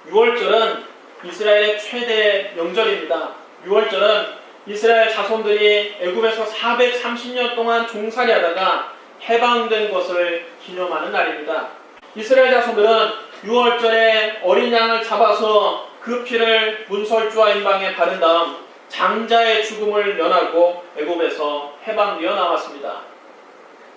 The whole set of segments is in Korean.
유월절은 이스라엘의 최대 명절입니다. 유월절은 이스라엘 자손들이 애굽에서 430년 동안 종살이 하다가 해방된 것을 기념하는 날입니다. 이스라엘 자손들은 유월절에 어린 양을 잡아서 그 피를 문설주와 임방에 바른 다음 장자의 죽음을 면하고 애굽에서 해방되어 나왔습니다.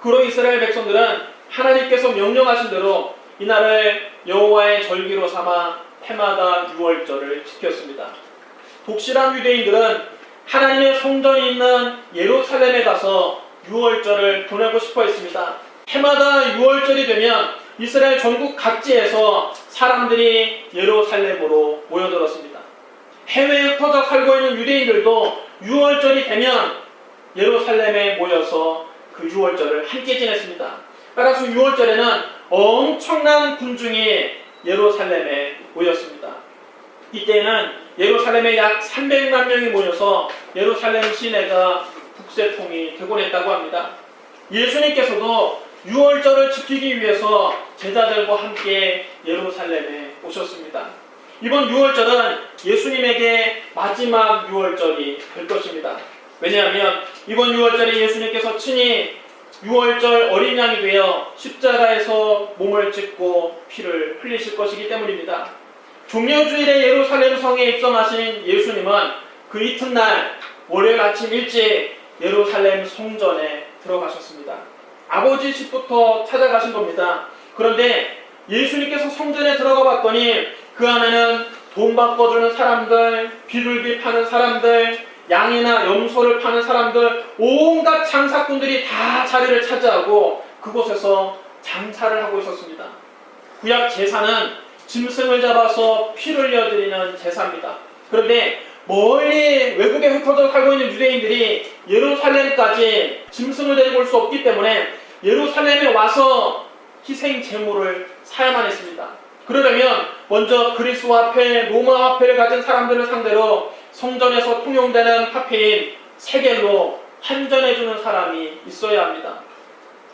그로 이스라엘 백성들은 하나님께서 명령하신 대로 이날을 여호와의 절기로 삼아 해마다 유월절을 지켰습니다. 독실한 유대인들은 하나님의 성전이 있는 예루살렘에 가서 유월절을 보내고 싶어 했습니다. 해마다 유월절이 되면 이스라엘 전국 각지에서 사람들이 예루살렘으로 모여들었습니다. 해외에 흩어져 살고 있는 유대인들도 유월절이 되면 예루살렘에 모여서 그 유월절을 함께 지냈습니다. 따라서 유월절에는 엄청난 군중이 예루살렘에 모였습니다. 이때는 예루살렘에 약 300만 명이 모여서 예루살렘 시내가 북새통이 되곤 했다고 합니다. 예수님께서도 유월절을 지키기 위해서 제자들과 함께 예루살렘에 오셨습니다. 이번 유월절은 예수님에게 마지막 유월절이 될 것입니다. 왜냐하면 이번 유월절에 예수님께서 친히 유월절 어린 양이 되어 십자가에서 몸을 찢고 피를 흘리실 것이기 때문입니다. 종려주일에 예루살렘 성에 입성하신 예수님은 그 이튿날 월요일 아침 일찍 예루살렘 성전에 들어가셨습니다. 아버지 집부터 찾아가신 겁니다. 그런데 예수님께서 성전에 들어가 봤더니 그 안에는 돈 바꿔주는 사람들, 비둘기 파는 사람들, 양이나 염소를 파는 사람들, 온갖 장사꾼들이 다 자리를 차지하고 그곳에서 장사를 하고 있었습니다. 구약 제사는 짐승을 잡아서 피를 흘려드리는 제사입니다. 그런데 멀리 외국에 흩어져 살고 있는 유대인들이 예루살렘까지 짐승을 데리고 올 수 없기 때문에 예루살렘에 와서 희생 제물을 사야만 했습니다. 그러려면 먼저 그리스 화폐, 로마 화폐를 가진 사람들을 상대로 성전에서 통용되는 화폐인 세겔로 환전해주는 사람이 있어야 합니다.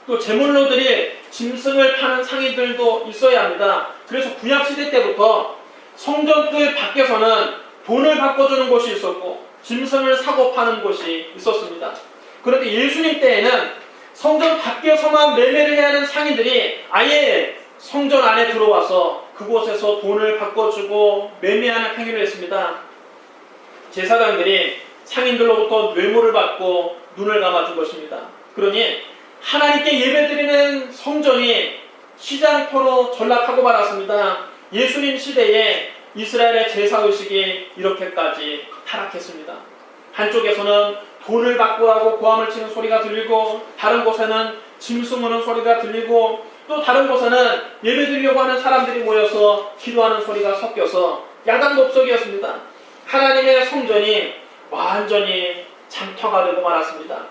또 제물로 드릴 짐승을 파는 상인들도 있어야 합니다. 그래서 구약시대 때부터 성전 뜰 밖에서는 돈을 바꿔주는 곳이 있었고 짐승을 사고 파는 곳이 있었습니다. 그런데 예수님 때에는 성전 밖에서만 매매를 해야 하는 상인들이 아예 성전 안에 들어와서 그곳에서 돈을 바꿔주고 매매하는 행위를 했습니다. 제사장들이 상인들로부터 뇌물을 받고 눈을 감아준 것입니다. 그러니 하나님께 예배드리는 성전이 시장터로 전락하고 말았습니다. 예수님 시대에 이스라엘의 제사의식이 이렇게까지 타락했습니다. 한쪽에서는 돈을 바꾸라고 고함을 치는 소리가 들리고 다른 곳에는 짐승 우는 소리가 들리고 또 다른 곳에는 예배드리려고 하는 사람들이 모여서 기도하는 소리가 섞여서 야단법석이었습니다. 하나님의 성전이 완전히 장터가 되고 말았습니다.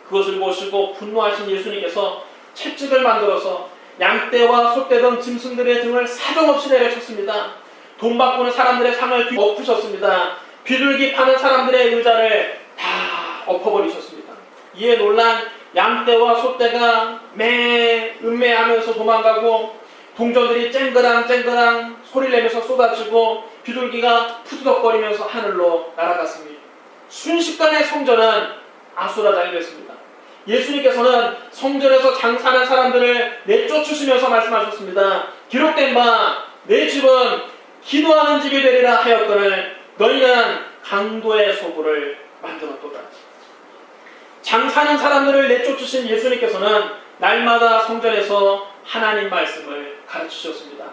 그것을 보시고 분노하신 예수님께서 채찍을 만들어서 양떼와 소떼 등 짐승들의 등을 사정없이 내려쳤습니다. 돈 바꾸는 사람들의 상을 엎으셨습니다. 비둘기 파는 사람들의 의자를 다 엎어버리셨습니다. 이에 놀란 양떼와 소떼가 음매하면서 도망가고 동전들이 쨍그랑 소리를 내면서 쏟아지고 비둘기가 푸드덕거리면서 하늘로 날아갔습니다. 순식간에 성전은 아수라장이 됐습니다. 예수님께서는 성전에서 장사하는 사람들을 내쫓으시면서 말씀하셨습니다. 기록된 바 내 집은 기도하는 집이 되리라 하였거늘 너희는 강도의 소굴을 만들었도다. 장사하는 사람들을 내쫓으신 예수님께서는 날마다 성전에서 하나님 말씀을 가르치셨습니다.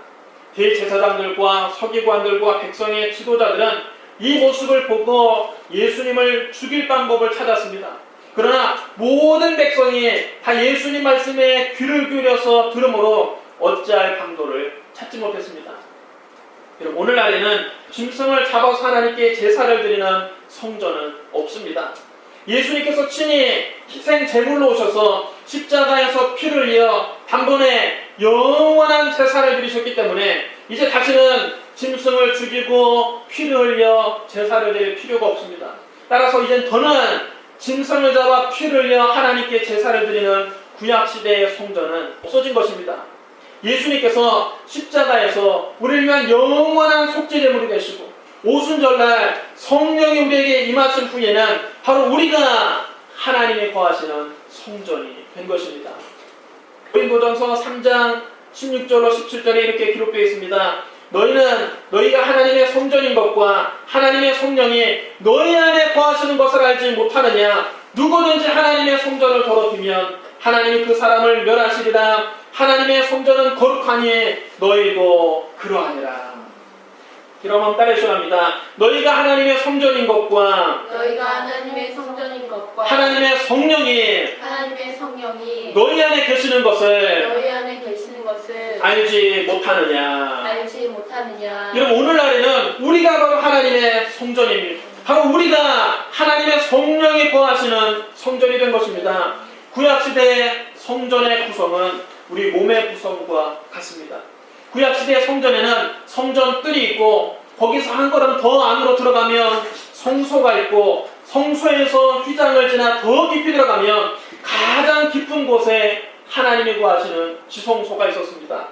대제사장들과 서기관들과 백성의 지도자들은 이 모습을 보고 예수님을 죽일 방법을 찾았습니다. 그러나 모든 백성이 다 예수님 말씀에 귀를 기울여서 들으므로 어찌할 방도를 찾지 못했습니다. 여러분, 오늘날에는 짐승을 잡아서 하나님께 제사를 드리는 성전은 없습니다. 예수님께서 친히 희생 제물로 오셔서 십자가에서 피를 흘려 단번에 영원한 제사를 드리셨기 때문에 이제 다시는 짐승을 죽이고 피를 흘려 제사를 드릴 필요가 없습니다. 따라서 이젠 더는 짐승을 잡아 피를 흘려 하나님께 제사를 드리는 구약시대의 성전은 없어진 것입니다. 예수님께서 십자가에서 우리를 위한 영원한 속죄제물이 되시고 오순절날 성령이 우리에게 임하신 후에는 바로 우리가 하나님이 거하시는 성전이 된 것입니다. 고린도전서 3장 16절로 17절에 이렇게 기록되어 있습니다. 너희가 하나님의 성전인 것과 하나님의 성령이 너희 안에 거하시는 것을 알지 못하느냐? 누구든지 하나님의 성전을 더럽히면 하나님이 그 사람을 멸하시리라. 하나님의 성전은 거룩하니 너희도 그러하니라. 이러면 따르시랍니다. 너희가 하나님의 성전인 것과 하나님의 성령이 너희 안에 계시는 것을 알지 못하느냐. 여러분, 오늘날에는 우리가 바로 하나님의 성전입니다. 바로 우리가 하나님의 성령이 거하시는 성전이 된 것입니다. 구약시대의 성전의 구성은 우리 몸의 구성과 같습니다. 구약시대의 성전에는 성전 뜰이 있고 거기서 한 걸음 더 안으로 들어가면 성소가 있고 성소에서 휘장을 지나 더 깊이 들어가면 가장 깊은 곳에 하나님이 거하시는 지성소가 있었습니다.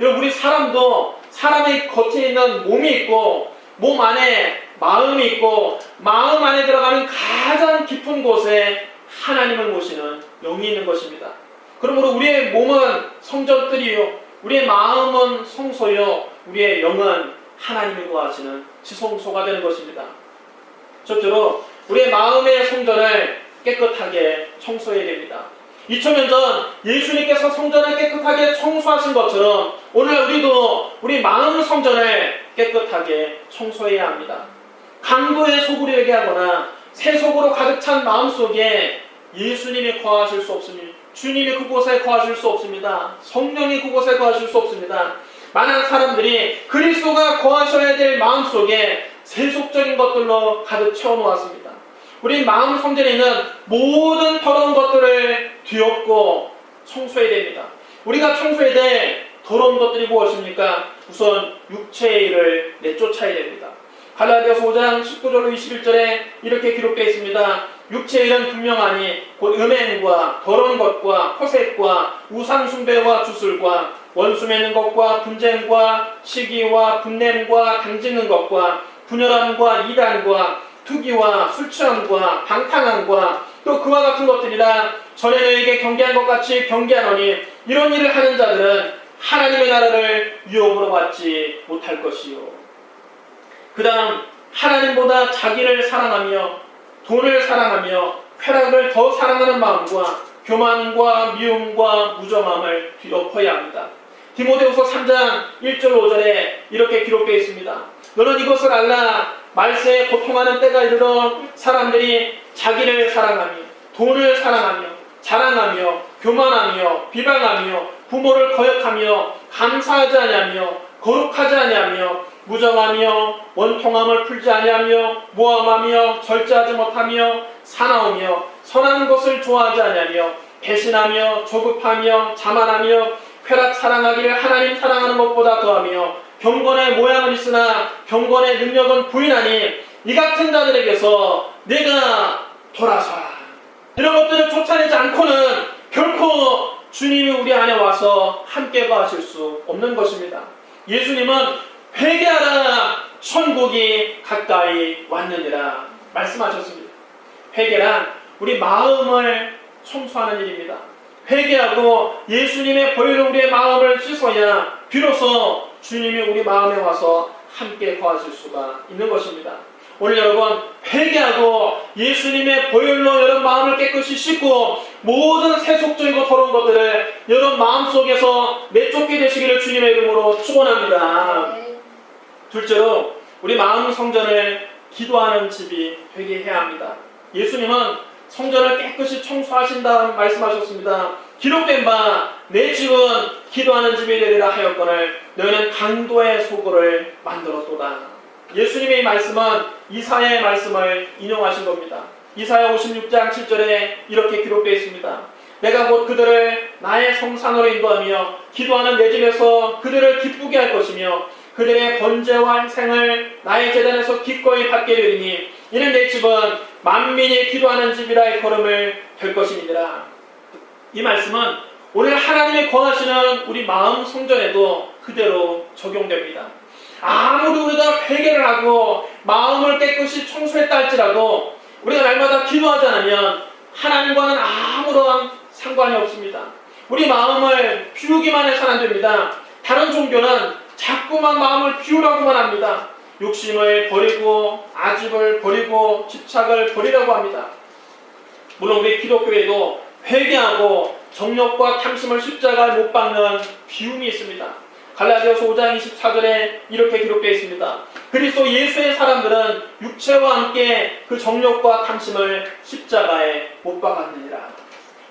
여러분, 우리 사람도 사람의 겉에 있는 몸이 있고 몸 안에 마음이 있고 마음 안에 들어가는 가장 깊은 곳에 하나님을 모시는 영이 있는 것입니다. 그러므로 우리의 몸은 성전뜰이요, 우리의 마음은 성소요, 우리의 영은 하나님이 거하시는 지성소가 되는 것입니다. 첫째로 우리의 마음의 성전을 깨끗하게 청소해야 됩니다. 2000년 전 예수님께서 성전을 깨끗하게 청소하신 것처럼 오늘 우리도 우리 마음 성전을 깨끗하게 청소해야 합니다. 강도의 속으로 얘기하거나 세속으로 가득 찬 마음속에 예수님이 거하실 수 없습니다. 주님이 그곳에 거하실 수 없습니다. 성령이 그곳에 거하실 수 없습니다. 많은 사람들이 그리스도가 거하셔야 될 마음속에 세속적인 것들로 가득 채워놓았습니다. 우리 마음 성전에 있는 모든 더러운 것들을 뒤엎고 청소해야 됩니다. 우리가 청소해야 될 더러운 것들이 무엇입니까? 우선 육체의 일을 내쫓아야 됩니다. 갈라디아서 5장 19절로 21절에 이렇게 기록되어 있습니다. 육체의 일은 분명하니 곧 음행과 더러운 것과 허색과 우상숭배와 주술과 원수 맺는 것과 분쟁과 시기와 분냄과 당짓는 것과 분열함과 이단과 투기와 술취함과 방탕함과 또 그와 같은 것들이라. 전에 너에게 경계한 것 같이 경계하노니 이런 일을 하는 자들은 하나님의 나라를 유업으로 받지 못할 것이요. 그 다음, 하나님보다 자기를 사랑하며 돈을 사랑하며 쾌락을 더 사랑하는 마음과 교만과 미움과 무정함을 뒤엎어야 합니다. 디모데후서 3장 1절 5절에 이렇게 기록되어 있습니다. 너는 이것을 알라. 말세에 고통하는 때가 이르러 사람들이 자기를 사랑하며 돈을 사랑하며 자랑하며 교만하며 비방하며 부모를 거역하며 감사하지 아니하며 거룩하지 아니하며 무정하며 원통함을 풀지 아니하며 모함하며 절제하지 못하며 사나우며 선한 것을 좋아하지 아니하며 배신하며 조급하며 자만하며 쾌락 사랑하기를 하나님 사랑하는 것보다 더하며 경건의 모양은 있으나 경건의 능력은 부인하니 이 같은 자들에게서 내가 돌아서라. 이런 것들을 쫓아내지 않고는 결코 주님이 우리 안에 와서 함께 거하실 수 없는 것입니다. 예수님은 회개하라, 천국이 가까이 왔느니라 말씀하셨습니다. 회개란 우리 마음을 청소하는 일입니다. 회개하고 예수님의 보혈로 우리의 마음을 씻어야 비로소 주님이 우리 마음에 와서 함께 거하실 수가 있는 것입니다. 오늘 여러분, 회개하고 예수님의 보혈로 여러분 마음을 깨끗이 씻고 모든 세속적이고 더러운 것들을 여러분 마음속에서 내쫓게 되시기를 주님의 이름으로 축원합니다. 둘째로 우리 마음 성전을 기도하는 집이 되게 해야 합니다. 예수님은 성전을 깨끗이 청소하신 다음 말씀하셨습니다. 기록된 바 내 집은 기도하는 집이 되리라 하였거늘 너희는 강도의 소굴을 만들었도다. 예수님의 이 말씀은 이사야의 말씀을 인용하신 겁니다. 이사야 56장 7절에 이렇게 기록되어 있습니다. 내가 곧 그들을 나의 성산으로 인도하며 기도하는 내 집에서 그들을 기쁘게 할 것이며 그들의 번제와 희생을 나의 제단에서 기꺼이 받게 되리니 이는 내 집은 만민이 기도하는 집이라 의 걸음을 될 것이니라. 이 말씀은 오늘 하나님의 거하시는 우리 마음 성전에도 그대로 적용됩니다. 아무리 우리가 회개를 하고 마음을 깨끗이 청소했다 할지라도 우리가 날마다 기도하지 않으면 하나님과는 아무런 상관이 없습니다. 우리 마음을 비우기만 해서는 안 됩니다. 다른 종교는 자꾸만 마음을 비우라고만 합니다. 욕심을 버리고 아집을 버리고 집착을 버리라고 합니다. 물론 우리 기독교에도 회개하고 정욕과 탐심을 십자가에 못 박는 비움이 있습니다. 갈라디아서 5장 24절에 이렇게 기록되어 있습니다. 그리스도 예수의 사람들은 육체와 함께 그 정욕과 탐심을 십자가에 못 박았느니라.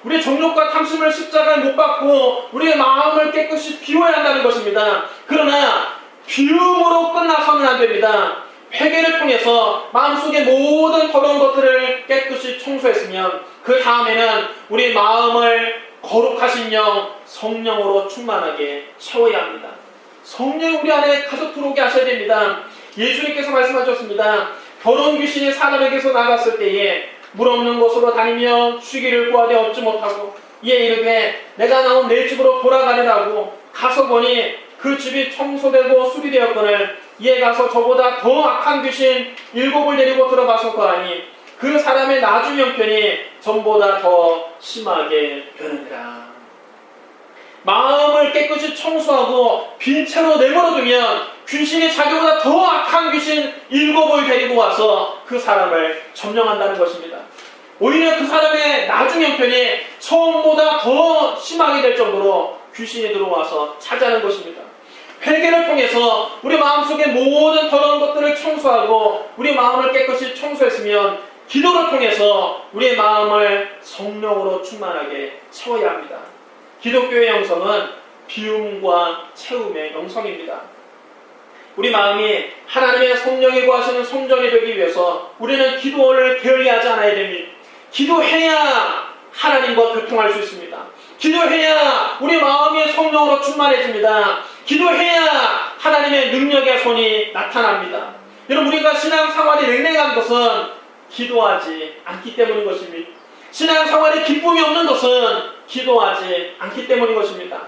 우리의 정욕과 탐심을 십자가에 못 박고 우리의 마음을 깨끗이 비워야 한다는 것입니다. 그러나 비움으로 끝나서는 안 됩니다. 회개를 통해서 마음속의 모든 더러운 것들을 깨끗이 청소했으면 그 다음에는 우리 마음을 거룩하신 영, 성령으로 충만하게 채워야 합니다. 성령이 우리 안에 가득 들어오게 하셔야 됩니다. 예수님께서 말씀하셨습니다. 더러운 귀신이 사람에게서 나갔을 때에 물 없는 곳으로 다니며 쉬기를 구하되 얻지 못하고 이에 이르되 내가 나온 내 집으로 돌아가리라고 가서 보니 그 집이 청소되고 수리되었거늘 이에 가서 저보다 더 악한 귀신 7을 데리고 들어가서 거하니 그 사람의 나중 형편이 전보다 더 심하게 변하니라. 마음을 깨끗이 청소하고 빈 채로 내버려두면 귀신이 자기보다 더 악한 귀신 7을 데리고 와서 그 사람을 점령한다는 것입니다. 오히려 그 사람의 나중 형편이 처음보다 더 심하게 될 정도로 귀신이 들어와서 차지하는 것입니다. 회개를 통해서 우리 마음속의 모든 더러운 것들을 청소하고 우리 마음을 깨끗이 청소했으면 기도를 통해서 우리의 마음을 성령으로 충만하게 채워야 합니다. 기독교의 영성은 비움과 채움의 영성입니다. 우리 마음이 하나님의 성령이 거하시는 성전이 되기 위해서 우리는 기도를 게을리하지 않아야 됩니다. 기도해야 하나님과 교통할 수 있습니다. 기도해야 우리 마음이 성령으로 충만해집니다. 기도해야 하나님의 능력의 손이 나타납니다. 여러분, 우리가 신앙생활이 냉랭한 것은 기도하지 않기 때문인 것입니다. 신앙생활에 기쁨이 없는 것은 기도하지 않기 때문인 것입니다.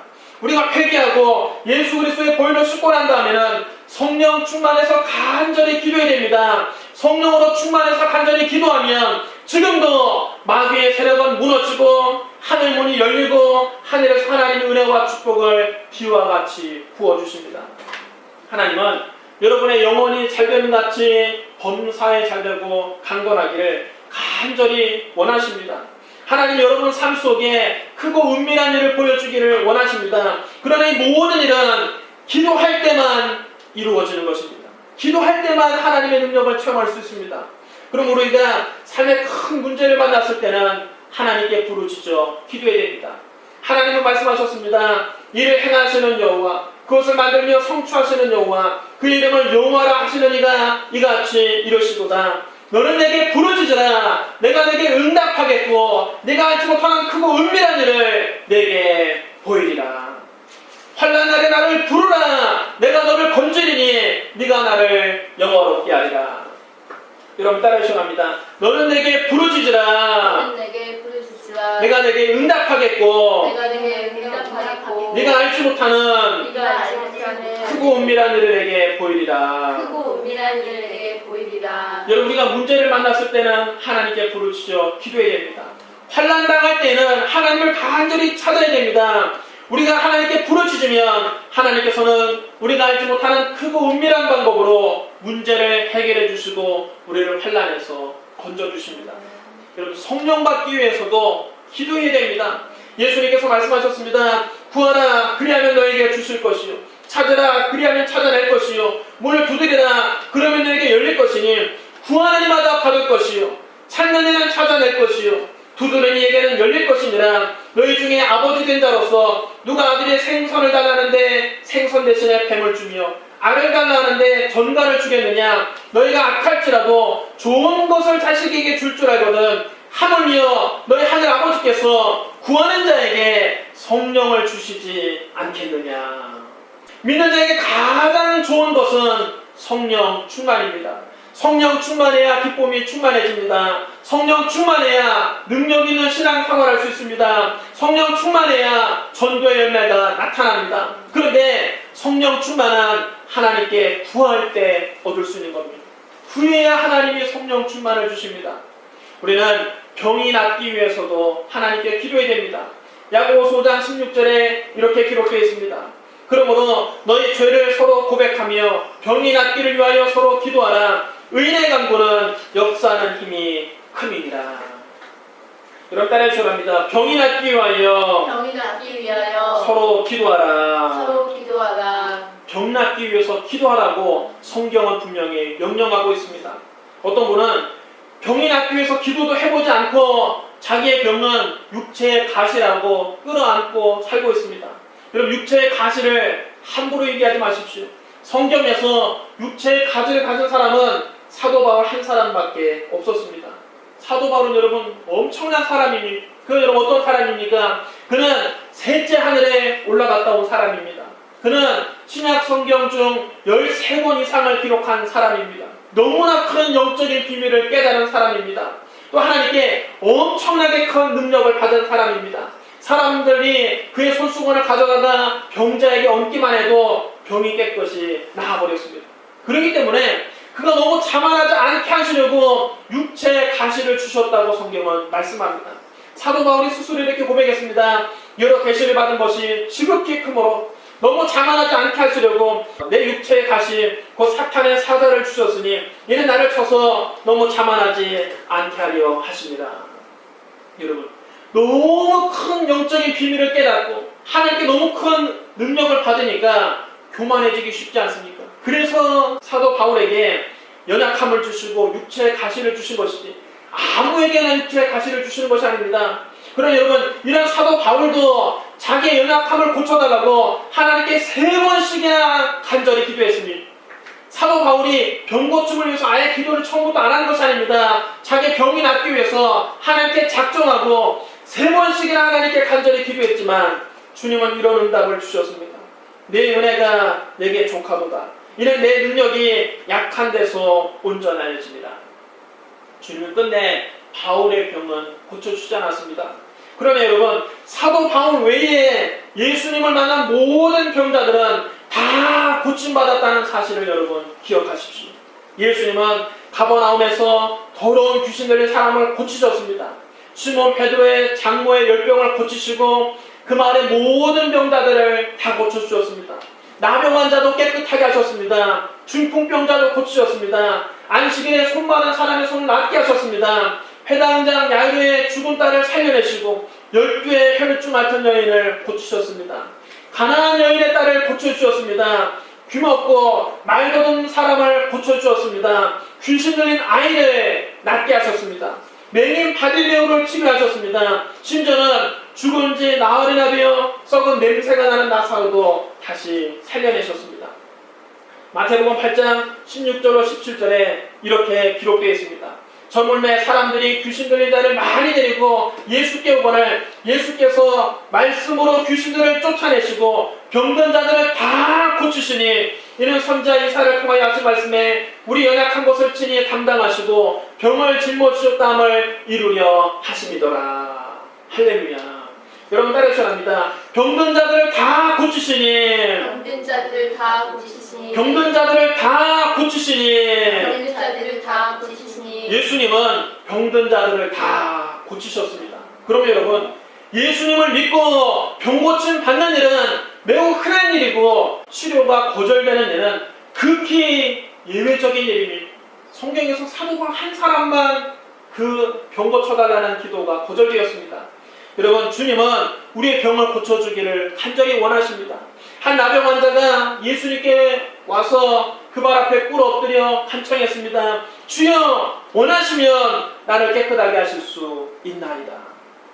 우리가 회개하고 예수 그리스도의 보혈로 씻고 난 다음에는 성령 충만해서 간절히 기도해야 됩니다. 성령으로 충만해서 간절히 기도하면 지금도 마귀의 세력은 무너지고 하늘 문이 열리고 하늘에서 하나님의 은혜와 축복을 비와 같이 부어주십니다. 하나님은 여러분의 영혼이 잘되는 같이 범사에 잘되고 강건하기를 간절히 원하십니다. 하나님 여러분 삶 속에 크고 은밀한 일을 보여주기를 원하십니다. 그러나 이 모든 일은 기도할 때만 이루어지는 것입니다. 기도할 때만 하나님의 능력을 체험할 수 있습니다. 그럼 우리가 삶에 큰 문제를 만났을 때는 하나님께 부르짖어 기도해야 됩니다. 하나님은 말씀하셨습니다. 이를 행하시는 여호와, 그것을 만들며 성취하시는 여호와, 그 이름을 여호와라 하시는 이가 이같이 이러시도다. 너는 내게 부르짖으라. 내가 내게 응답하겠고 네가 알지 못하는 크고 은밀한 일을 내게 보이리라. 환난 날에 나를 부르라. 내가 너를 건지리니 네가 나를 영화롭게 하리라. 여러분 따라 시원합니다. 너는 내게 부르짖으라. 내가 내게 응답하겠고 네가 알지 못하는 크고 은밀한 일을 내게 보이리라. 여러분, 우리가 문제를 만났을 때는 하나님께 부르짖어 기도해야 됩니다. 환난 당할 때는 하나님을 간절히 찾아야 됩니다. 우리가 하나님께 부르짖으면 하나님께서는 우리가 알지 못하는 크고 은밀한 방법으로 문제를 해결해 주시고 우리를 환난에서 건져주십니다. 여러분, 성령 받기 위해서도 기도해야 됩니다. 예수님께서 말씀하셨습니다. 구하라 그리하면 너에게 주실 것이요, 찾으라 그리하면 찾아낼 것이요, 문을 두드리라 그러면 너에게 열릴 것이니 구하는 이마다 받을 것이요, 찾는 이는 찾아낼 것이요, 두드리는 이에게는 열릴 것이니라. 너희 중에 아버지 된 자로서 누가 아들의 생선을 달라는데 생선 대신에 뱀을 주며 알을 달라는데 전갈을 주겠느냐. 너희가 악할지라도 좋은 것을 자식에게 줄 줄 알거든 하물며 너희 하늘 아버지께서 구하는 자에게 성령을 주시지 않겠느냐. 믿는 자에게 가장 좋은 것은 성령 충만입니다. 성령 충만해야 기쁨이 충만해집니다. 성령 충만해야 능력 있는 신앙 생활할 수 있습니다. 성령 충만해야 전도의 열매가 나타납니다. 그런데 성령 충만한 하나님께 구할 때 얻을 수 있는 겁니다. 구해야 하나님이 성령 충만을 주십니다. 우리는 병이 낫기 위해서도 하나님께 기도해야 됩니다. 야고보서 5장 16절에 이렇게 기록되어 있습니다. 그러므로 너희 죄를 서로 고백하며 병이 낫기를 위하여 서로 기도하라. 의인의 간구는 역사하는 힘이 큼이니라. 여러분 따라해 주랍니다. 병이 낫기 위하여 서로 기도하라. 병 낫기 위해서 기도하라고 성경은 분명히 명령하고 있습니다. 어떤 분은 병이 낫기 위해서 기도도 해보지 않고 자기의 병은 육체의 가시라고 끌어안고 살고 있습니다. 여러분 육체의 가시를 함부로 얘기하지 마십시오. 성경에서 육체의 가시를 가진 사람은 사도 바울 한 사람밖에 없었습니다. 사도 바울은 여러분 엄청난 사람입니다. 여러분 어떤 사람입니까? 그는 셋째 하늘에 올라갔다 온 사람입니다. 그는 신약 성경 중 13권 이상을 기록한 사람입니다. 너무나 큰 영적인 비밀을 깨달은 사람입니다. 또 하나님께 엄청나게 큰 능력을 받은 사람입니다. 사람들이 그의 손수건을 가져다가 병자에게 얹기만 해도 병이 깨끗이 나아버렸습니다. 그렇기 때문에 그가 너무 자만하지 않게 하시려고 육체의 가시를 주셨다고 성경은 말씀합니다. 사도 바울이 스스로 이렇게 고백했습니다. 여러 계시를 받은 것이 지극히 크므로 너무 자만하지 않게 하시려고 내 육체의 가시 곧 사탄의 사자를 주셨으니 이는 나를 쳐서 너무 자만하지 않게 하려 하십니다. 여러분 너무 큰 영적인 비밀을 깨닫고 하나님께 너무 큰 능력을 받으니까 교만해지기 쉽지 않습니까? 그래서 사도 바울에게 연약함을 주시고 육체의 가시를 주신 것이지 아무에게나 육체의 가시를 주시는 것이 아닙니다. 그러나 여러분 이런 사도 바울도 자기의 연약함을 고쳐달라고 하나님께 3번씩이나 간절히 기도했습니다. 사도 바울이 병 고침을 위해서 아예 기도를 처음부터 안 한 것이 아닙니다. 자기 병이 낫기 위해서 하나님께 작정하고 3번씩이나 하나님께 간절히 기도했지만 주님은 이런 응답을 주셨습니다. 내 은혜가 내게 족하도다. 이는 내 능력이 약한 데서 온전하여집니다. 주님은 끝내 바울의 병은 고쳐주지 않았습니다. 그러나 여러분 사도 바울 외에 예수님을 만난 모든 병자들은 다 고침받았다는 사실을 여러분 기억하십시오. 예수님은 가버나움에서 더러운 귀신 들린 사람을 고치셨습니다. 시몬 베드로의 장모의 열병을 고치시고 그 마을의 모든 병자들을 다 고쳐주셨습니다. 나병 환자도 깨끗하게 하셨습니다. 중풍병자도 고치셨습니다. 안식일에 손 많은 사람의 손을 낫게 하셨습니다. 회당장 야이로의 죽은 딸을 살려내시고 12의 혈루증 앓던 여인을 고치셨습니다. 가난한 여인의 딸을 고쳐주셨습니다. 귀먹고 말 더듬는 사람을 고쳐주셨습니다. 귀신 들린 아이를 낫게 하셨습니다. 맹인 바딜레오를 치료하셨습니다. 심지어는 죽은 지 나흘이나 되어 썩은 냄새가 나는 나사로도 다시 살려내셨습니다. 마태복음 8장 16절로 17절에 이렇게 기록되어 있습니다. 저물매 사람들이 귀신 들린 자를 많이 데리고 예수께 오거늘 예수께서 말씀으로 귀신들을 쫓아내시고 병든 자들을 다 고치시니 이는 선지자 이사야를 통하여 하신 말씀에 우리 연약한 것을 친히 담당하시고 병을 짊어지셨다함을 이루려 하심이더라. 할렐루야. 여러분 따라해 주셔야 합니다. 병든 자들을 다 고치시니 병든 자들을 다 고치시니 병든 자들을 다 고치시니 병든 자들을 다 고치시니 예수님은 병든 자들을 다 고치셨습니다. 그럼 여러분 예수님을 믿고 병고침 받는 일은 매우 흔한 일이고 치료가 거절되는 일은 극히 예외적인 일입니다. 성경에서 사도 바울 한 사람만 그 병 고쳐달라는 기도가 거절되었습니다. 여러분 주님은 우리의 병을 고쳐주기를 간절히 원하십니다. 한 나병 환자가 예수님께 와서 그 발 앞에 꿇어 엎드려 간청했습니다. 주여 원하시면 나를 깨끗하게 하실 수 있나이다.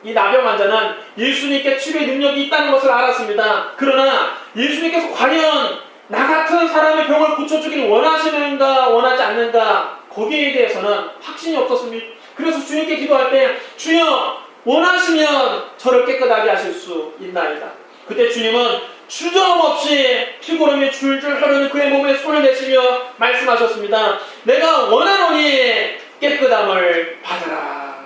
이 나병 환자는 예수님께 치료의 능력이 있다는 것을 알았습니다. 그러나 예수님께서 과연 나 같은 사람의 병을 고쳐주기를 원하시는가 원하지 않는가 거기에 대해서는 확신이 없었습니다. 그래서 주님께 기도할 때 주여 원하시면 저를 깨끗하게 하실 수 있나이다. 그때 주님은 주저없이 피고름이 줄줄 흐르는 그의 몸에 손을 대시며 말씀하셨습니다. 내가 원하노니 깨끗함을 받으라.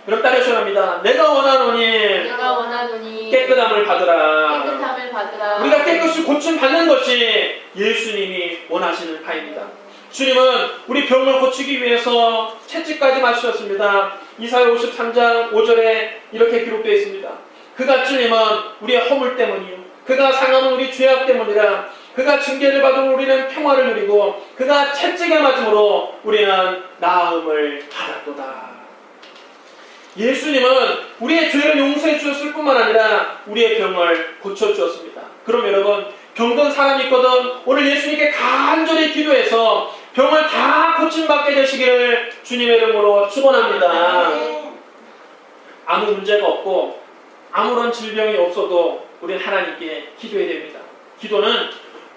여러분 따라 시원합니다. 내가 원하노니 내가 원하노니 깨끗함을 받으라. 깨끗함을 받으라. 우리가 깨끗이 고침 받는 것이 예수님이 원하시는 바입니다. 주님은 우리 병을 고치기 위해서 채찍까지 맞추셨습니다. 이사야 53장 5절에 이렇게 기록되어 있습니다. 그가 찔림은 우리의 허물 때문이요 그가 상함은 우리 죄악 때문이라. 그가 징계를 받으면 우리는 평화를 누리고 그가 채찍에 맞음으로 우리는 나음을 받았도다. 예수님은 우리의 죄를 용서해 주셨을 뿐만 아니라 우리의 병을 고쳐주었습니다. 그럼 여러분 병든 사람이 있거든 오늘 예수님께 간절히 기도해서 병을 다 고침받게 되시기를 주님의 이름으로 축원합니다. 아무 문제가 없고 아무런 질병이 없어도 우리는 하나님께 기도해야 됩니다. 기도는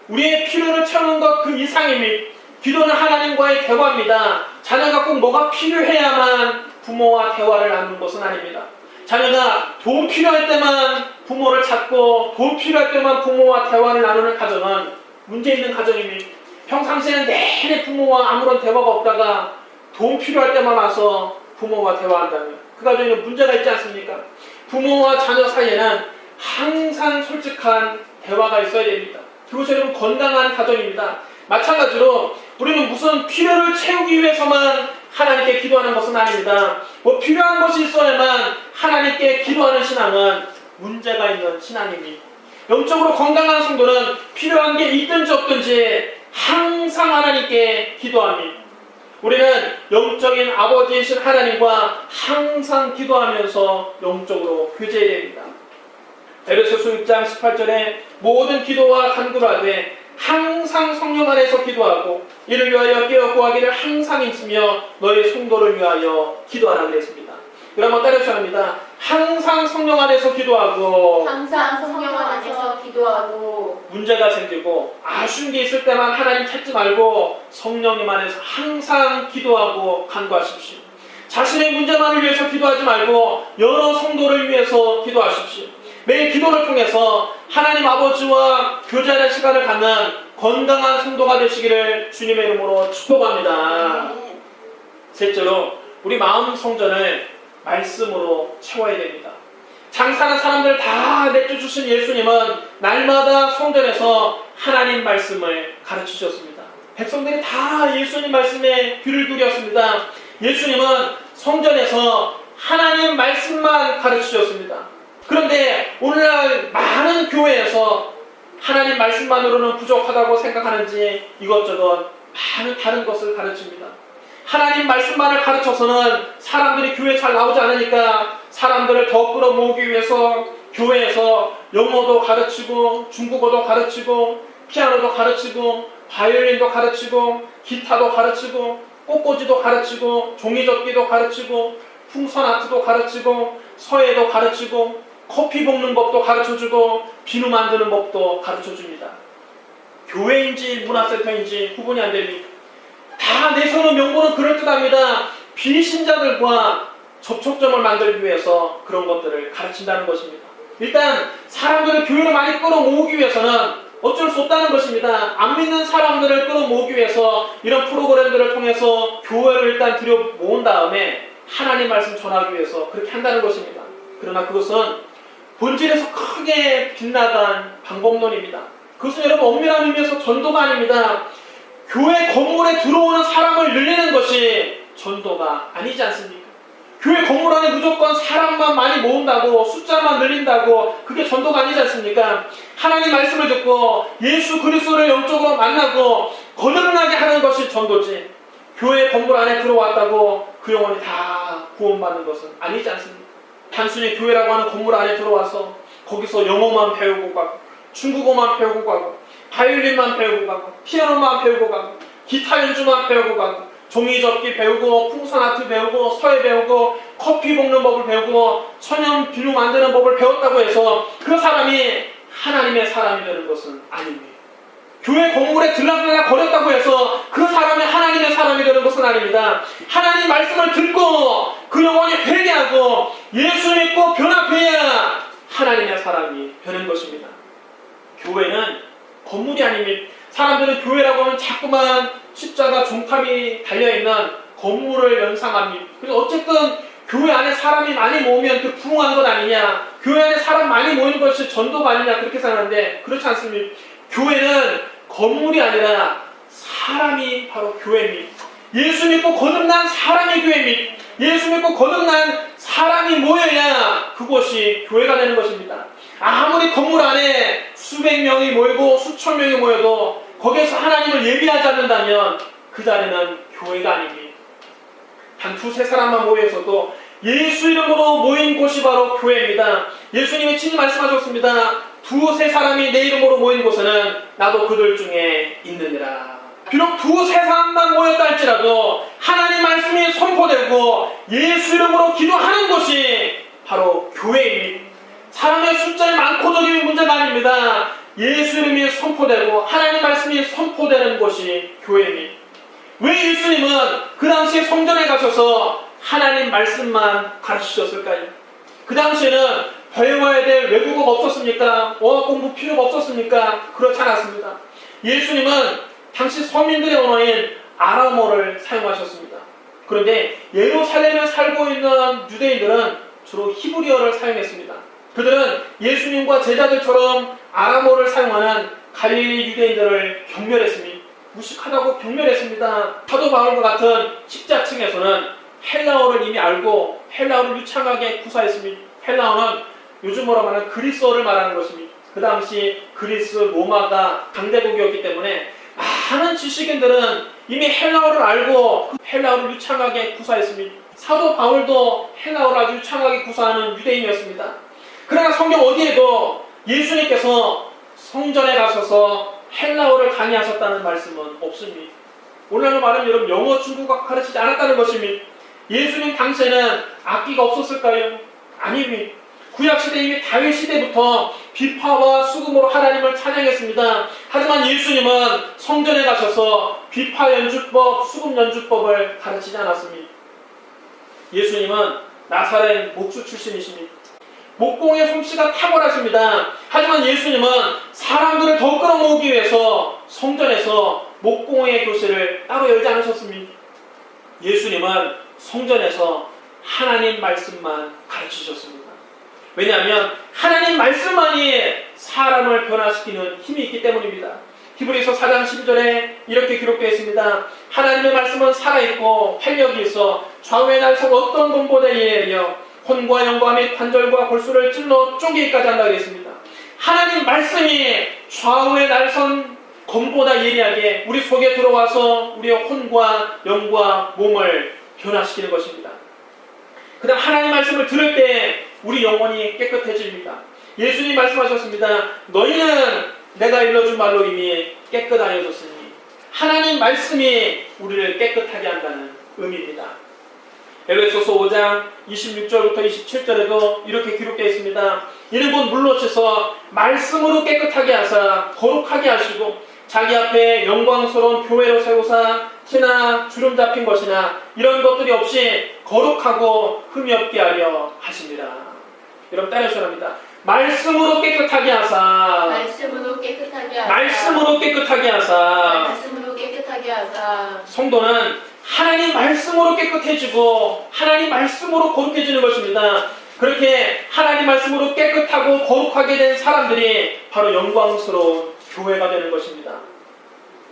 우리의 필요를 채우는 것 그 이상입니다. 기도는 하나님과의 대화입니다. 자녀가 꼭 뭐가 필요해야만 부모와 대화를 나누는 것은 아닙니다. 자녀가 돈 필요할 때만 부모를 찾고 돈 필요할 때만 부모와 대화를 나누는 가정은 문제 있는 가정입니다. 평상시에는 내내 부모와 아무런 대화가 없다가 돈 필요할 때만 와서 부모와 대화한다면 그 가정에는 문제가 있지 않습니까? 부모와 자녀 사이에는 항상 솔직한 대화가 있어야 됩니다. 그것이 여러분 건강한 가정입니다. 마찬가지로 우리는 무슨 필요를 채우기 위해서만 하나님께 기도하는 것은 아닙니다. 뭐 필요한 것이 있어야만 하나님께 기도하는 신앙은 문제가 있는 신앙입니다. 영적으로 건강한 성도는 필요한 게 있든지 없든지 항상 하나님께 기도합니다. 우리는 영적인 아버지이신 하나님과 항상 기도하면서 영적으로 교제해야 됩니다. 에베소서 6장 18절에 모든 기도와 간구를 하되 항상 성령 안에서 기도하고 이를 위하여 깨어 구하기를 항상 힘쓰며 너희 성도를 위하여 기도하라 그랬습니다. 그러면 따라서 합니다. 항상 성령 안에서 기도하고 항상 성령 안에서 기도하고 문제가 생기고 아쉬운 게 있을 때만 하나님 찾지 말고 성령님 안에서 항상 기도하고 간구하십시오. 자신의 문제만을 위해서 기도하지 말고 여러 성도를 위해서 기도하십시오. 매일 기도를 통해서 하나님 아버지와 교제하는 시간을 갖는 건강한 성도가 되시기를 주님의 이름으로 축복합니다. 셋째로 우리 마음 성전을 말씀으로 채워야 됩니다. 장사하는 사람들 다 내쫓으신 예수님은 날마다 성전에서 하나님 말씀을 가르치셨습니다. 백성들이 다 예수님 말씀에 귀를 기울였습니다. 예수님은 성전에서 하나님 말씀만 가르치셨습니다. 그런데 오늘날 많은 교회에서 하나님 말씀만으로는 부족하다고 생각하는지 이것저것 많은 다른 것을 가르칩니다. 하나님 말씀만을 가르쳐서는 사람들이 교회 잘 나오지 않으니까 사람들을 더 끌어모으기 위해서 교회에서 영어도 가르치고 중국어도 가르치고 피아노도 가르치고 바이올린도 가르치고 기타도 가르치고 꽃꽂이도 가르치고 종이접기도 가르치고 풍선아트도 가르치고 서예도 가르치고 커피 볶는 법도 가르쳐주고 비누 만드는 법도 가르쳐줍니다. 교회인지 문화센터인지 구분이 안 됩니다. 다 내세우는 명분은 그럴듯합니다. 비신자들과 접촉점을 만들기 위해서 그런 것들을 가르친다는 것입니다. 일단 사람들을 교회로 많이 끌어모으기 위해서는 어쩔 수 없다는 것입니다. 안 믿는 사람들을 끌어모으기 위해서 이런 프로그램들을 통해서 교회를 일단 들여 모은 다음에 하나님 말씀 전하기 위해서 그렇게 한다는 것입니다. 그러나 그것은 본질에서 크게 빗나간 방법론입니다. 그것은 여러분 엄밀한 의미에서 전도가 아닙니다. 교회 건물에 들어오는 사람을 늘리는 것이 전도가 아니지 않습니까? 교회 건물 안에 무조건 사람만 많이 모은다고 숫자만 늘린다고 그게 전도가 아니지 않습니까? 하나님 말씀을 듣고 예수 그리스도를 영적으로 만나고 거듭나게 하는 것이 전도지 교회 건물 안에 들어왔다고 그 영혼이 다 구원받는 것은 아니지 않습니까? 단순히 교회라고 하는 건물 안에 들어와서 거기서 영어만 배우고 가고 중국어만 배우고 가고 바이올린만 배우고 가고 피아노만 배우고 가고 기타 연주만 배우고 가고 종이접기 배우고 풍선아트 배우고 서예 배우고 커피 볶는 법을 배우고 천연 비누 만드는 법을 배웠다고 해서 그 사람이 하나님의 사람이 되는 것은 아닙니다. 교회 건물에 들락날락 거렸다고 해서 그 사람이 하나님의 사람이 되는 것은 아닙니다. 하나님 말씀을 듣고 그 영혼이 회개하고 예수 믿고 변화돼야 하나님의 사람이 되는 것입니다. 교회는 건물이 아닙니다. 사람들은 교회라고 하면 자꾸만 십자가 종탑이 달려있는 건물을 연상합니다. 그래서 어쨌든 교회 안에 사람이 많이 모으면 그 부흥한 것 아니냐, 교회 안에 사람 많이 모이는 것이 전도가 아니냐, 그렇게 생각하는데 그렇지 않습니다. 교회는 건물이 아니라 사람이 바로 교회입니다. 예수 믿고 거듭난 사람이 교회입니다. 예수 믿고 거듭난 사람이 모여야 그곳이 교회가 되는 것입니다. 아무리 건물 안에 수백 명이 모이고 수천 명이 모여도 거기에서 하나님을 예비하지 않는다면 그 자리는 교회가 아닙니다. 한 두세 사람만 모여서도 예수 이름으로 모인 곳이 바로 교회입니다. 예수님이 친히 말씀하셨습니다. 두세 사람이 내 이름으로 모인 곳에는 나도 그들 중에 있느니라. 비록 두세 사람만 모였다 할지라도 하나님 말씀이 선포되고 예수 이름으로 기도하는 곳이 바로 교회입니다. 사람의 숫자의 많고 적이 문제가 아닙니다. 예수 이름이 선포되고 하나님 말씀이 선포되는 곳이 교회입니다. 왜 예수님은 그 당시에 성전에 가셔서 하나님 말씀만 가르치셨을까요? 그 당시에는 배워야 될 외국어가 없었습니까? 어학 공부 필요가 없었습니까? 그렇지 않았습니다. 예수님은 당시 서민들의 언어인 아람어를 사용하셨습니다. 그런데 예루살렘에 살고 있는 유대인들은 주로 히브리어를 사용했습니다. 그들은 예수님과 제자들처럼 아람어를 사용하는 갈릴리 유대인들을 경멸했습니다. 무식하다고 경멸했습니다. 사도 바울과 같은 십자층에서는 헬라어를 이미 알고 헬라어를 유창하게 구사했습니다. 헬라어는 요즘으로 말하는 그리스어를 말하는 것입니다. 그 당시 그리스, 로마가 강대국이었기 때문에 많은 지식인들은 이미 헬라어를 알고 헬라어를 유창하게 구사했습니다. 사도 바울도 헬라어를 아주 유창하게 구사하는 유대인이었습니다. 그러나 성경 어디에도 예수님께서 성전에 가셔서 헬라어를 강의하셨다는 말씀은 없습니다. 오늘날로 말하면 여러분 영어, 중국어 가르치지 않았다는 것입니다. 예수님 당시에는 악기가 없었을까요? 아닙니다. 구약시대 이미 다윗 시대부터 비파와 수금으로 하나님을 찬양했습니다. 하지만 예수님은 성전에 가셔서 비파 연주법, 수금 연주법을 가르치지 않았습니다. 예수님은 나사렛 목수 출신이십니다. 목공의 솜씨가 탁월하십니다. 하지만 예수님은 사람들을 더 끌어모으기 위해서 성전에서 목공의 교실을 따로 열지 않으셨습니다. 예수님은 성전에서 하나님 말씀만 가르치셨습니다. 왜냐하면 하나님 말씀만이 사람을 변화시키는 힘이 있기 때문입니다. 히브리서 4장 12절에 이렇게 기록되어 있습니다. 하나님의 말씀은 살아있고 활력이 있어 좌우의 날선 어떤 검보다 예리하여 혼과 영과 및 관절과 골수를 찔러 쪼개기까지 한다고 했습니다. 하나님 말씀이 좌우의 날선 검보다 예리하게 우리 속에 들어와서 우리의 혼과 영과 몸을 변화시키는 것입니다. 그 다음 하나님 말씀을 들을 때 우리 영혼이 깨끗해집니다. 예수님 말씀하셨습니다. 너희는 내가 일러준 말로 이미 깨끗하여졌으니 하나님 말씀이 우리를 깨끗하게 한다는 의미입니다. 에베소서 5장 26절부터 27절에도 이렇게 기록되어 있습니다. 이는 곧 물로 씻어 말씀으로 깨끗하게 하사 거룩하게 하시고 자기 앞에 영광스러운 교회로 세우사 티나 주름 잡힌 것이나 이런 것들이 없이 거룩하고 흠이 없게 하려 하십니다. 여러분 따라하셔야 합니다. 말씀으로 깨끗하게 하사 말씀으로 깨끗하게 하사 말씀으로 깨끗하게 하사 말씀으로 깨끗하게 하사 성도는 하나님 말씀으로 깨끗해지고 하나님 말씀으로 거룩해지는 것입니다. 그렇게 하나님 말씀으로 깨끗하고 거룩하게 된 사람들이 바로 영광스러운 교회가 되는 것입니다.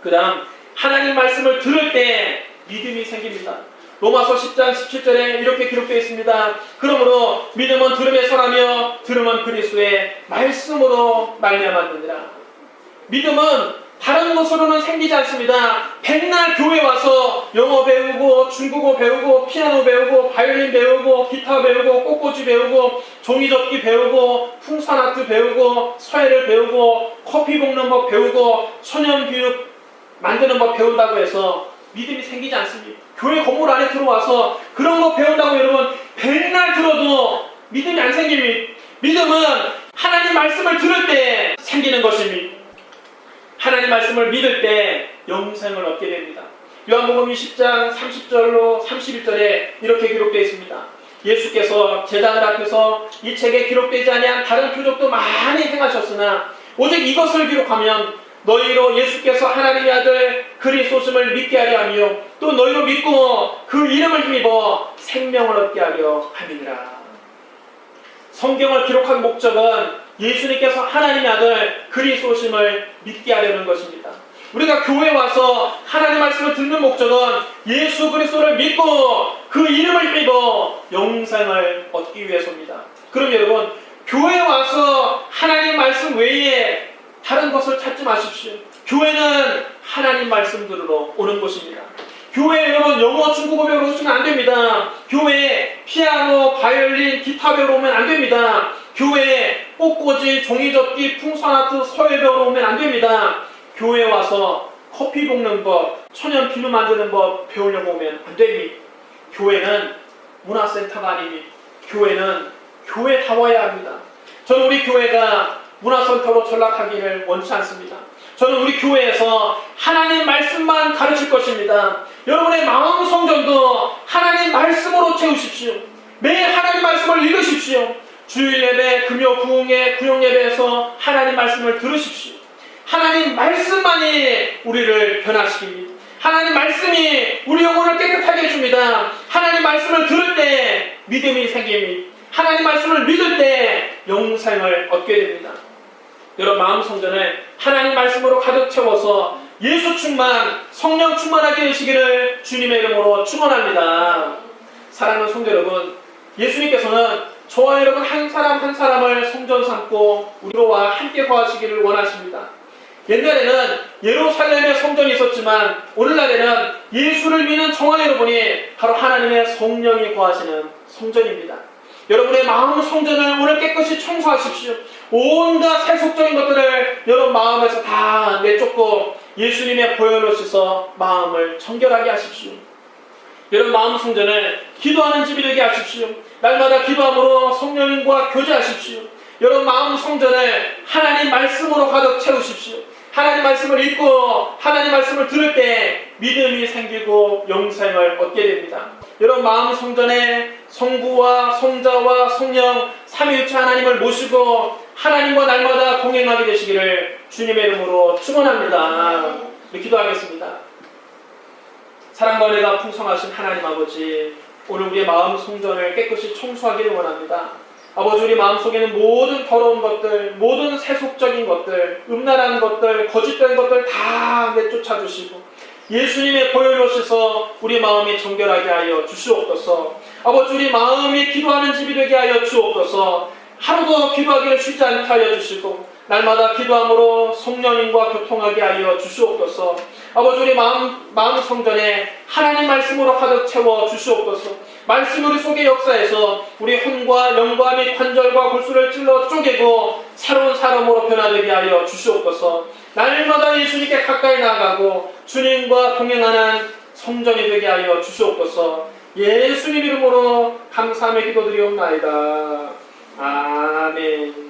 그 다음 하나님 말씀을 들을 때 믿음이 생깁니다. 로마서 10장 17절에 이렇게 기록되어 있습니다. 그러므로 믿음은 들음에서 나며 들음은 그리스도의 말씀으로 말미암았느니라. 믿음은 다른 것으로는 생기지 않습니다. 백날 교회 와서 영어 배우고 중국어 배우고 피아노 배우고 바이올린 배우고 기타 배우고 꽃꽂이 배우고 종이접기 배우고 풍산아트 배우고 서예를 배우고 커피 볶는 법 배우고 천연교육 만드는 법 배운다고 해서 믿음이 생기지 않습니다. 교회 건물 안에 들어와서 그런 거 배운다고 여러분 백날 들어도 믿음이 안 생깁니다. 믿음은 하나님 말씀을 들을 때 생기는 것입니다. 하나님 말씀을 믿을 때 영생을 얻게 됩니다. 요한복음 20장 30절로 31절에 이렇게 기록되어 있습니다. 예수께서 제자들 앞에서 이 책에 기록되지 아니한 다른 표적도 많이 행하셨으나 오직 이것을 기록하면 너희로 예수께서 하나님의 아들 그리스도심을 믿게 하려 하며 또 너희로 믿고 그 이름을 힘입어 생명을 얻게 하려 함이니라. 성경을 기록한 목적은 예수님께서 하나님의 아들 그리스도심을 믿게 하려는 것입니다. 우리가 교회에 와서 하나님의 말씀을 듣는 목적은 예수 그리스도를 믿고 그 이름을 힘입어 영생을 얻기 위해서입니다. 그럼 여러분, 교회에 와서 하나님 말씀 외에 다른 것을 찾지 마십시오. 교회는 하나님 말씀 들으러 오는 곳입니다. 교회에 여러분 영어, 중국어 배우러 오시면 안 됩니다. 교회에 피아노, 바이올린, 기타 배우러 오면 안 됩니다. 교회에 꽃꽂이, 종이접기, 풍선아트, 서예 배우러 오면 안 됩니다. 교회에 와서 커피 볶는 법, 천연 비누 만드는 법 배우려고 오면 안 됩니다. 교회는 문화센터가 아닙니다. 교회는 교회다워야 합니다. 저는 우리 교회가 문화센터로 전락하기를 원치 않습니다. 저는 우리 교회에서 하나님 말씀만 가르칠 것입니다. 여러분의 마음 성전도 하나님 말씀으로 채우십시오. 매일 하나님 말씀을 읽으십시오. 주일 예배, 금요 부흥회, 구역 예배에서 하나님 말씀을 들으십시오. 하나님 말씀만이 우리를 변화시킵니다. 하나님 말씀이 우리 영혼을 깨끗하게 해줍니다. 하나님 말씀을 들을 때 믿음이 생깁니다. 하나님 말씀을 믿을 때 영생을 얻게 됩니다. 여러분 마음 성전을 하나님 말씀으로 가득 채워서 예수 충만, 성령 충만하게 되시기를 주님의 이름으로 축원합니다. 사랑하는 성도 여러분, 예수님께서는 저와 여러분 한 사람 한 사람을 성전 삼고 우리와 함께 거하시기를 원하십니다. 옛날에는 예루살렘에 성전이 있었지만 오늘날에는 예수를 믿는 저와 여러분이 바로 하나님의 성령이 거하시는 성전입니다. 여러분의 마음 성전을 오늘 깨끗이 청소하십시오. 온갖 세속적인 것들을 여러분 마음에서 다 내쫓고 예수님의 보혈로 씻어 마음을 정결하게 하십시오. 여러분 마음 성전을 기도하는 집이 되게 하십시오. 날마다 기도함으로 성령님과 교제하십시오. 여러분 마음 성전을 하나님 말씀으로 가득 채우십시오. 하나님 말씀을 읽고 하나님 말씀을 들을 때 믿음이 생기고 영생을 얻게 됩니다. 여러분 마음 성전에 성부와 성자와 성령 삼위일체 하나님을 모시고 하나님과 날마다 동행하게 되시기를 주님의 이름으로 축원합니다. 기도하겠습니다. 사랑과 은혜가 풍성하신 하나님 아버지, 오늘 우리의 마음 성전을 깨끗이 청소하기를 원합니다. 아버지, 우리 마음속에는 모든 더러운 것들, 모든 세속적인 것들, 음란한 것들, 거짓된 것들 다 내쫓아주시고 예수님의 보혈로 씻어 우리 마음이 정결하게 하여 주시옵소서. 아버지, 우리 마음이 기도하는 집이 되게 하여 주옵소서. 하루도 기도하기를 쉬지 않게 하여 주시고 날마다 기도함으로 성령님과 교통하게 하여 주시옵소서. 아버지, 우리 마음 성전에 하나님 말씀으로 가득 채워 주시옵소서. 말씀 우리 속에 역사해서 우리 혼과 영과 및 관절과 골수를 찔러 쪼개고 새로운 사람으로 변화되게 하여 주시옵소서. 날마다 예수님께 가까이 나아가고 주님과 동행하는 성전이 되게 하여 주시옵소서. 예수님 이름으로 감사하며 기도드리옵나이다. 아멘.